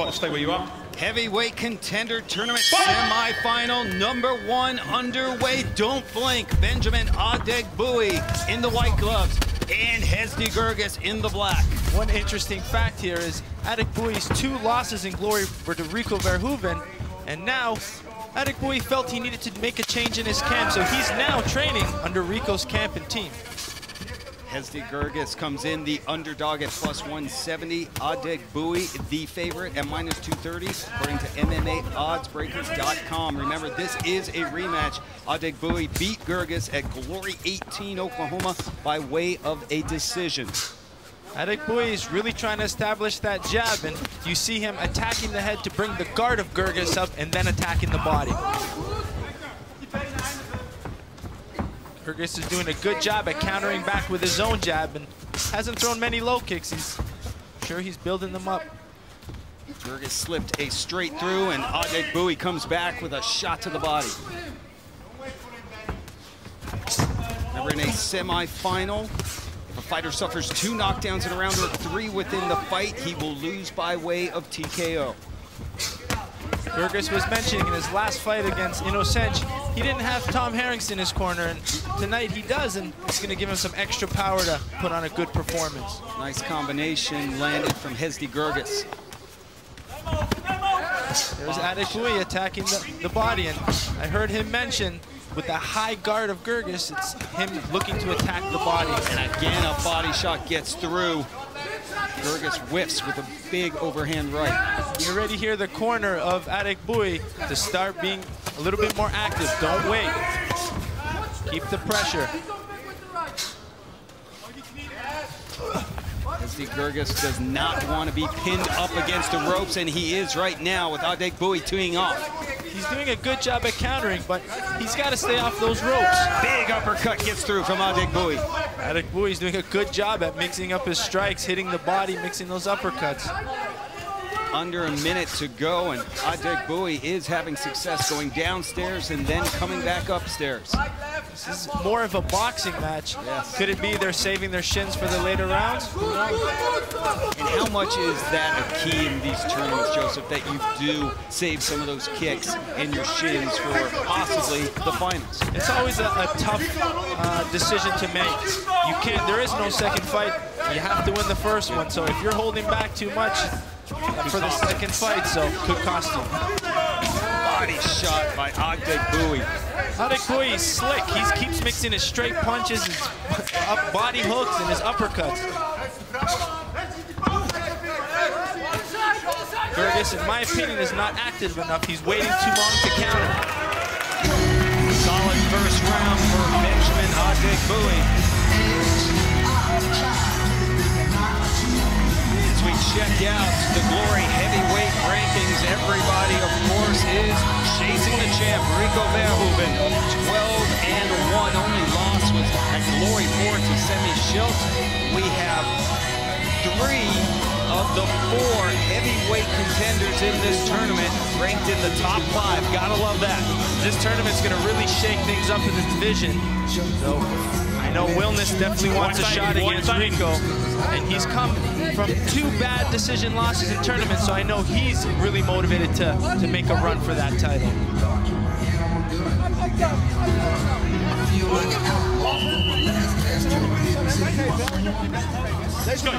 stay where you are. Heavyweight contender tournament semi-final #1 underway. Don't blink. Benjamin Adegbuyi in the white gloves and Hesdi Gerges in the black. One interesting fact here is Adegbuyi's 2 losses in glory were to Rico Verhoeven, and now Adegbuyi felt he needed to make a change in his camp, so he's now training under Rico's camp and team. Hesdi Gerges comes in the underdog at +170. Adegbuyi, the favorite, at -230, according to MMAOddsBreakers.com. Remember, this is a rematch. Adegbuyi beat Gerges at Glory 18, Oklahoma, by way of a decision. Adegbuyi is really trying to establish that jab, and you see him attacking the head to bring the guard of Gerges up and then attacking the body. Gerges is doing a good job at countering back with his own jab and hasn't thrown many low kicks. He's building them up. Gerges slipped a straight through, and Adegbuyi comes back with a shot to the body. Remember, in a semi-final, if a fighter suffers 2 knockdowns in a round or 3 within the fight, he will lose by way of TKO. Gerges was mentioning in his last fight against Innocent, he didn't have Tom Harrington in his corner, and tonight he does, and it's going to give him some extra power to put on a good performance. Nice combination landed from Hesdi Gerges. There's Adegbuyi attacking the body, and I heard him mention with the high guard of Gerges, it's him looking to attack the body. And again, a body shot gets through. Gerges whiffs with a big overhand right. You already hear the corner of Adegbuyi to start being a little bit more active. Don't wait. Keep the pressure. Hesdi Gerges does not want to be pinned up against the ropes, and he is right now with Adegbuyi teeing off. He's doing a good job at countering, but he's got to stay off those ropes. Big uppercut gets through from Adegbuyi. Adegbuyi's doing a good job at mixing up his strikes, hitting the body, mixing those uppercuts. Under a minute to go, and Adegbuyi is having success going downstairs and then coming back upstairs. This is more of a boxing match. Yes. Could it be they're saving their shins for the later rounds? And how much is that a key in these tournaments, Joseph, that you do save some of those kicks and your shins for possibly the finals? It's always a tough decision to make. You can't, there is no second fight. You have to win the first one. So if you're holding back too much for the second fight, so it could cost you. Body shot by Adegbuyi. Adegbuyi is slick. He keeps mixing his straight punches, his up body hooks, and his uppercuts. Gerges, in my opinion, is not active enough. He's waiting too long to counter. Solid first round for Benjamin Adegbuyi. As we check out the Glory heavyweight rankings, everybody, of course, is chasing the champ, Rico Verhoeven, 12-1. Only loss was at Glory 4 to Semi Schultz. We have 3 of the 4 heavyweight contenders in this tournament ranked in the top 5. Gotta love that. This tournament's gonna really shake things up in this division. So I know Wilness definitely wants a shot against Rico, and he's come from 2 bad decision losses in tournaments, so I know he's really motivated to make a run for that title. Let's go.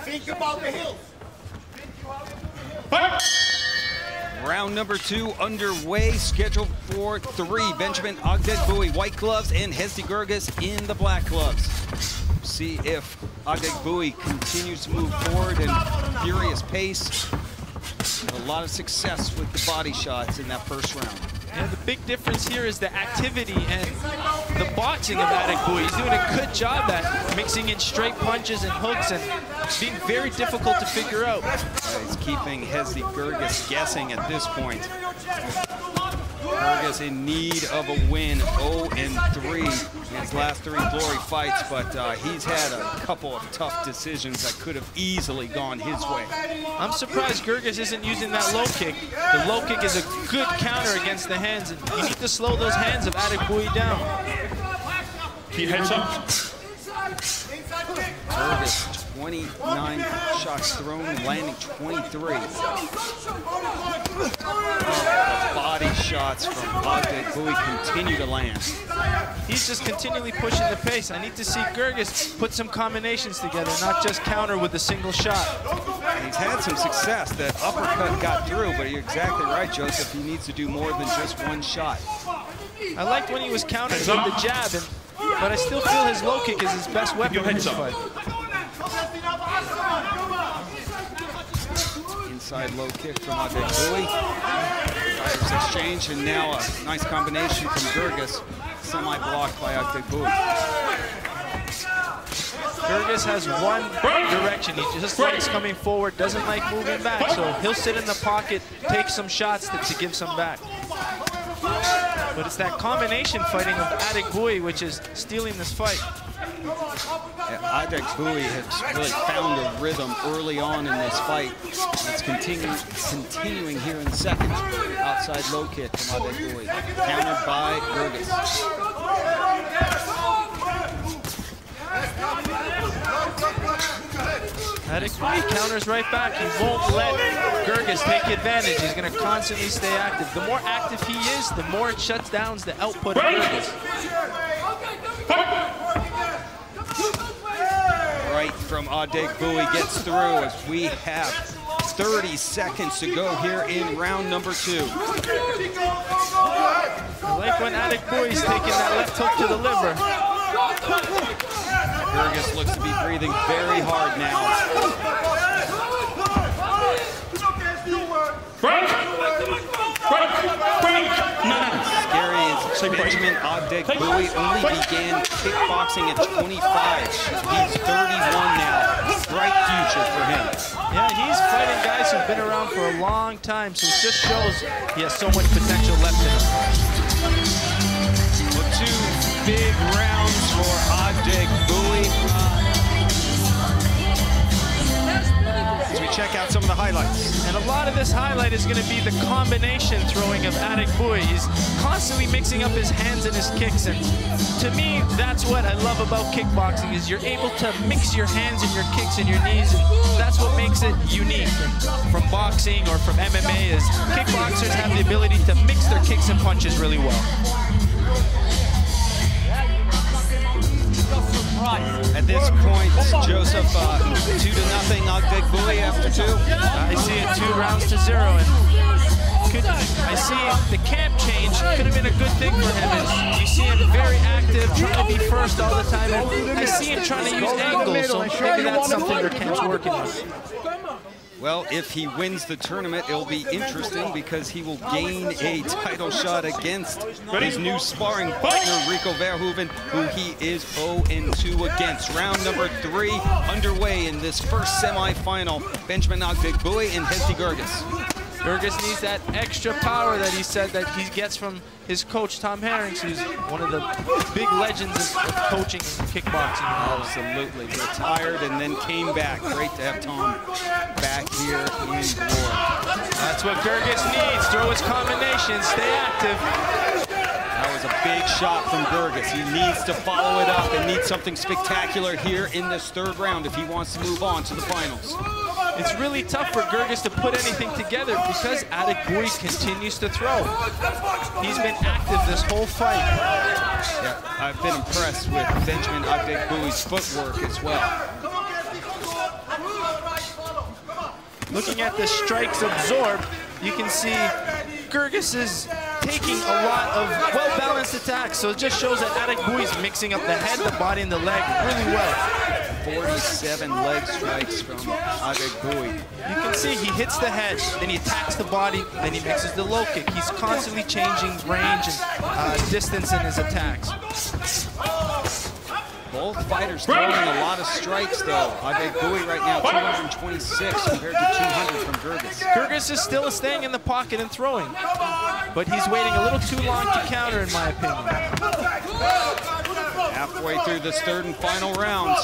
Think about the hills. Round number 2 underway, scheduled for 3. Benjamin Adegbuyi, white gloves, and Hesdi Gerges in the black gloves. See if Adegbuyi continues to move forward in furious pace. A lot of success with the body shots in that first round. And the big difference here is the activity and the boxing of Adegbuyi. He's doing a good job at mixing in straight punches and hooks and being very difficult to figure out. He's keeping Hesdi Gerges guessing at this point. Gerges in need of a win, 0-3 in his last 3 Glory fights, but he's had a couple of tough decisions that could have easily gone his way. I'm surprised Gerges isn't using that low kick. The low kick is a good counter against the hands, and you need to slow those hands of Adegbuyi down. Keep heads up. Gerges, 29 shots thrown, landing 23. The body shots from Adegbuyi continue to land. He's just continually pushing the pace. I need to see Gerges put some combinations together, not just counter with a single shot. He's had some success. That uppercut got through, but you're exactly right, Joseph. He needs to do more than just one shot. I liked when he was countering with the jab, but I still feel his low kick is his best weapon in this fight. Inside low kick from Adegbuyi. Fighters exchange, and now a nice combination from Gerges. Semi-blocked by Adegbuyi. Gerges has one direction. He just likes coming forward, doesn't like moving back. So he'll sit in the pocket, take some shots to give some back. But it's that combination fighting of Adegbuyi which is stealing this fight. Yeah, Adegbuyi has really found a rhythm early on in this fight. It's continuing here in the second. Outside low kick from Adegbuyi, countered by Gerges. Adegbuyi counters right back. He won't let Gerges take advantage. He's going to constantly stay active. The more active he is, the more it shuts down the output of Gerges. Right from Adegbuyi gets through as we have 30 seconds to go here in round number 2. I like when Adegbuyi's taking that left hook to the liver. Gerges looks to be breathing very hard now. Scary is Benjamin Adegbuyi only began kickboxing at 25. He's 31 now. Bright future for him. Yeah, he's fighting guys who've been around for a long time, so it just shows he has so much potential left in him. Well, 2 big rounds for Adegbuyi. As we check out some of the highlights. And a lot of this highlight is going to be the combination throwing of Adegbuyi. He's constantly mixing up his hands and his kicks, and to me, that's what I love about kickboxing, is you're able to mix your hands and your kicks and your knees, and that's what makes it unique from boxing or from MMA, is kickboxers have the ability to mix their kicks and punches really well. At this point, Joseph, 2-0 Adegbuyi after 2. I see it 2 rounds to 0, and I see the camp change could have been a good thing for him. And you see him very active, trying to be first all the time. And I see him trying to use angles, so maybe that's something their camp's working on. Well, if he wins the tournament, it'll be interesting because he will gain a title shot against his new sparring partner, Rico Verhoeven, who he is 0-2 against. Round number 3 underway in this first semifinal. Benjamin Adegbuyi and Hesdi Gerges. Gerges needs that extra power that he said that he gets from his coach, Tom Herrings, who's one of the big legends of coaching and kickboxing. Absolutely. Retired and then came back. Great to have Tom back here in glory. That's what Gerges needs. Throw his combination, stay active. That was a big shot from Gerges. He needs to follow it up and needs something spectacular here in this 3rd round if he wants to move on to the finals. It's really tough for Gerges to put anything together because Adegbuyi continues to throw. He's been active this whole fight. Yeah, I've been impressed with Benjamin Adegbuyi's footwork as well. Looking at the strikes absorbed, you can see Gerges is taking a lot of well-balanced attacks, so it just shows that Adegbuyi's mixing up the head, the body, and the leg really well. 47 leg strikes from Adegbuyi. You can see he hits the head, then he attacks the body, then he mixes the low kick. He's constantly changing range and distance in his attacks. Both fighters throwing a lot of strikes, though. Adegbuyi right now 226 compared to 200 from Gerges. Gerges is still staying in the pocket and throwing, but he's waiting a little too long to counter, in my opinion. Halfway through this 3rd and final round,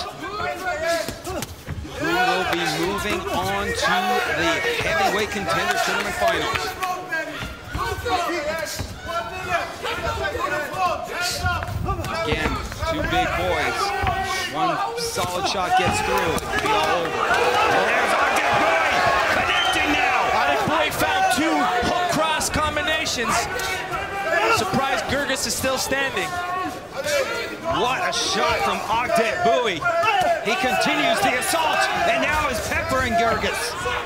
who will be moving on to the heavyweight contender tournament finals. Again, 2 big boys. One solid shot gets through, it'll be all over. There's Adegbuyi connecting now. Adegbuyi found 2 hook cross combinations. Surprised Gerges is still standing. What a shot from Adegbuyi. He continues the assault, and now is peppering Gerges.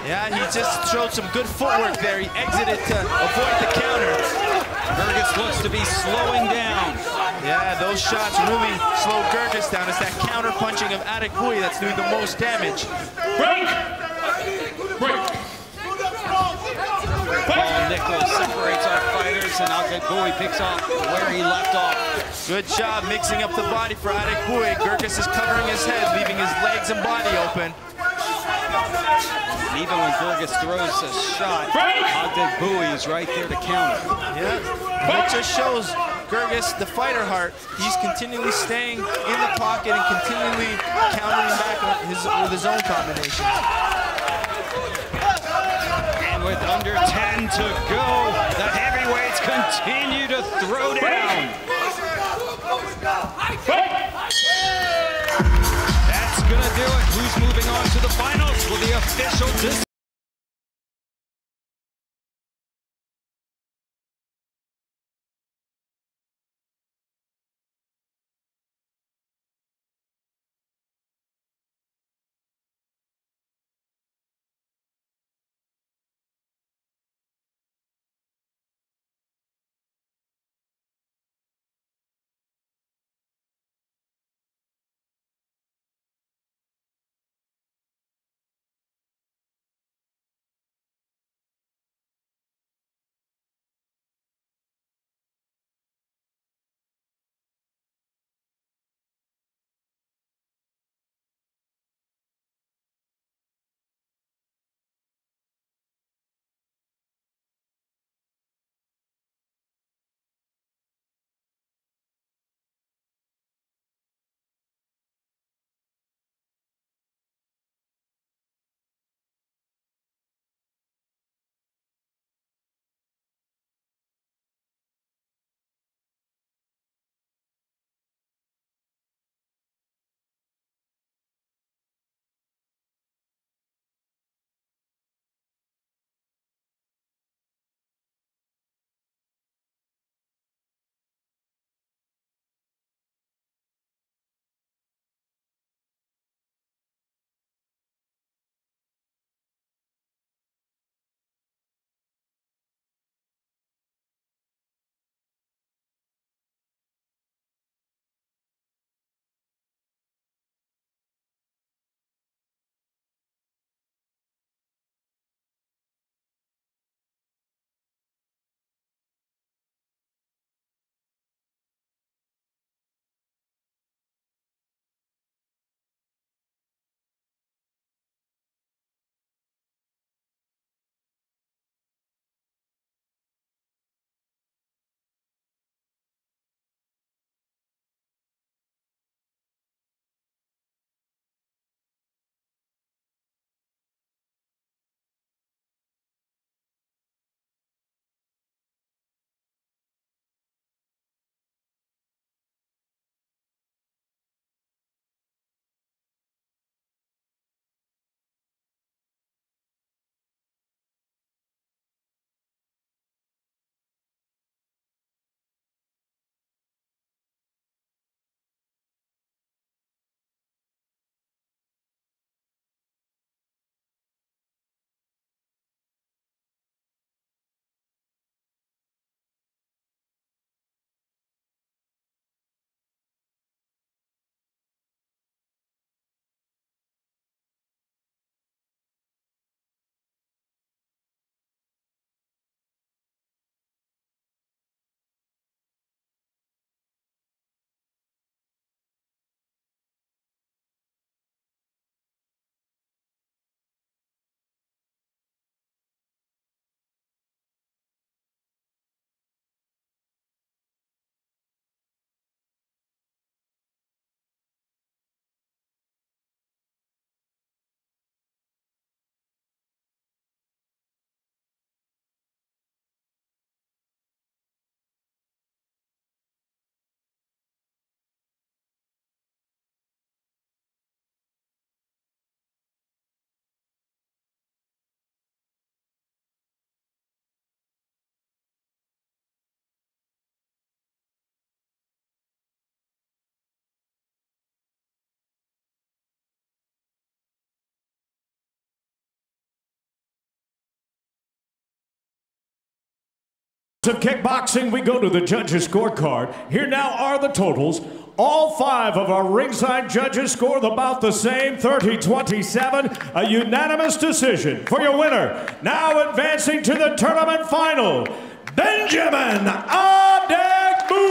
Yeah, he just showed some good footwork there. He exited to avoid the counter. Gerges looks to be slowing down. Yeah, those shots really slowed Gerges down. It's that counter punching of Adegbuyi that's doing the most damage. Break! Break! Paul Nichols separates our fighters, and Adegbuyi picks up where he left off. Good job mixing up the body for Adegbuyi. Gerges is covering his head, leaving his legs and body open. And even when Gerges throws a shot, Adegbuyi is right there to counter. Yeah, it just shows Gerges, the fighter heart. He's continually staying in the pocket and continually countering back with his own combinations. And with under 10 to go, the heavyweights continue to throw down. That's gonna do it. Who's moving on to the finals for the official Of kickboxing, we go to the judges' scorecard. Here now are the totals. All 5 of our ringside judges scored about the same, 30-27, a unanimous decision for your winner. Now advancing to the tournament final, Benjamin Adegbuyi.